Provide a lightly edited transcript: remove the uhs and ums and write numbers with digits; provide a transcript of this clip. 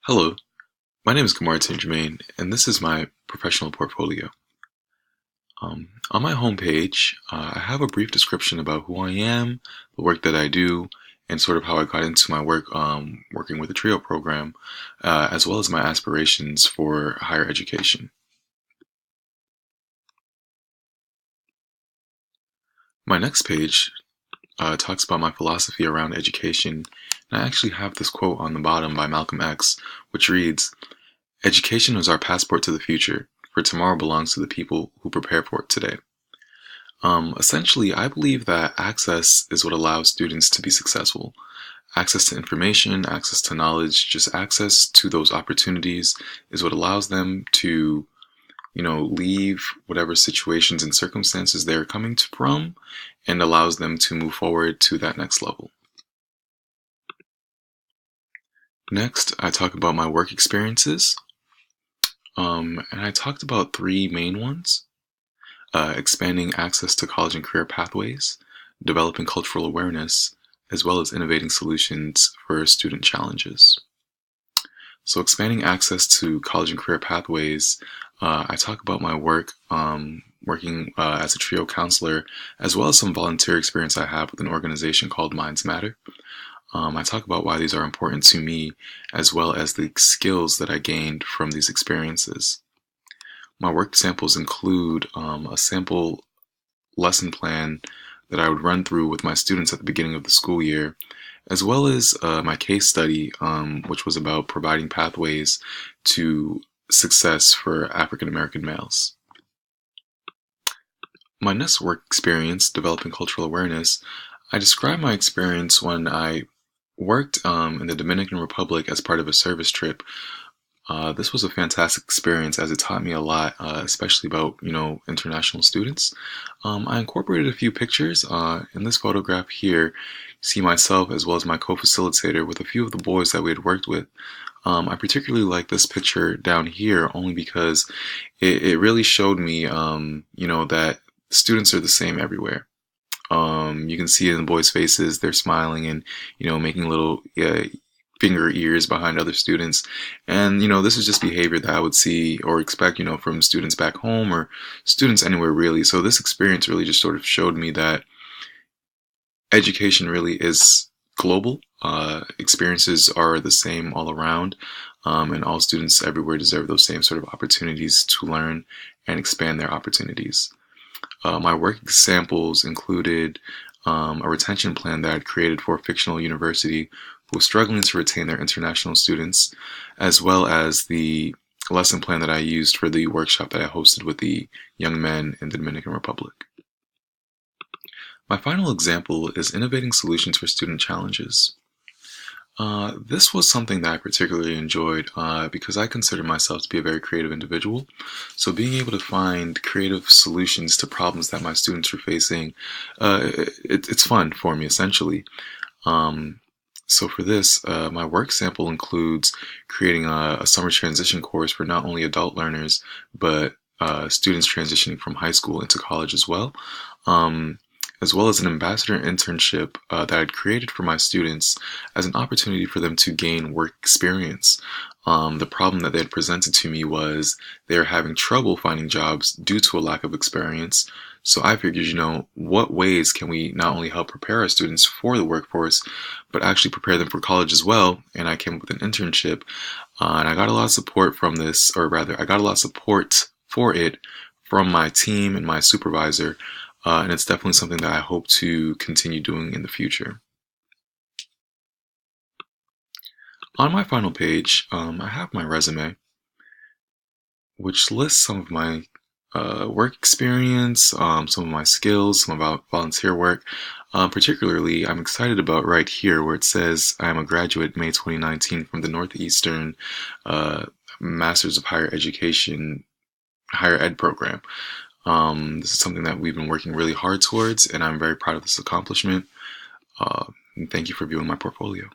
Hello, my name is Kamar Germain, and this is my professional portfolio. On my homepage, I have a brief description about who I am, the work that I do, and sort of how I got into my work working with the TRIO program, as well as my aspirations for higher education. My next page talks about my philosophy around education, and I actually have this quote on the bottom by Malcolm X, which reads, "Education is our passport to the future, for tomorrow belongs to the people who prepare for it today." Essentially, I believe that access is what allows students to be successful. Access to information, access to knowledge, just access to those opportunities is what allows them to, leave whatever situations and circumstances they're coming from and allows them to move forward to that next level. Next, I talk about my work experiences. And I talked about three main ones. Expanding access to college and career pathways, developing cultural awareness, as well as innovating solutions for student challenges. So expanding access to college and career pathways, I talk about my work working as a TRIO counselor, as well as some volunteer experience I have with an organization called Minds Matter. I talk about why these are important to me, as well as the skills that I gained from these experiences. My work samples include a sample lesson plan that I would run through with my students at the beginning of the school year, as well as my case study, which was about providing pathways to success for African American males. My next work experience, developing cultural awareness, I describe my experience when I worked in the Dominican Republic as part of a service trip. This was a fantastic experience as it taught me a lot, especially about, international students. I incorporated a few pictures. In this photograph here, you see myself as well as my co-facilitator with a few of the boys that we had worked with. I particularly like this picture down here only because it really showed me, that students are the same everywhere. You can see it in the boys' faces, they're smiling and, making little finger ears behind other students. And, this is just behavior that I would see or expect, from students back home or students anywhere really. So this experience really just sort of showed me that education really is global. Experiences are the same all around, and all students everywhere deserve those same sort of opportunities to learn and expand their opportunities. My work examples included a retention plan that I'd created for a fictional university who was struggling to retain their international students, as well as the lesson plan that I used for the workshop that I hosted with the young men in the Dominican Republic. My final example is innovating solutions for student challenges. This was something that I particularly enjoyed because I consider myself to be a very creative individual. So being able to find creative solutions to problems that my students were facing, it's fun for me essentially. So for this, my work sample includes creating a summer transition course for not only adult learners, but students transitioning from high school into college as well as an ambassador internship that I'd created for my students as an opportunity for them to gain work experience. The problem that they had presented to me was they're having trouble finding jobs due to a lack of experience. So I figured, what ways can we not only help prepare our students for the workforce, but actually prepare them for college as well? And I came up with an internship, and I got a lot of support from this, or rather, I got a lot of support for it from my team and my supervisor. And it's definitely something that I hope to continue doing in the future. On my final page, I have my resume, which lists some of my work experience, some of my skills, some about volunteer work. Particularly, I'm excited about right here where it says I am a graduate May 2019 from the Northeastern Masters of Higher Education Higher Ed program. This is something that we've been working really hard towards, and I'm very proud of this accomplishment. And thank you for viewing my portfolio.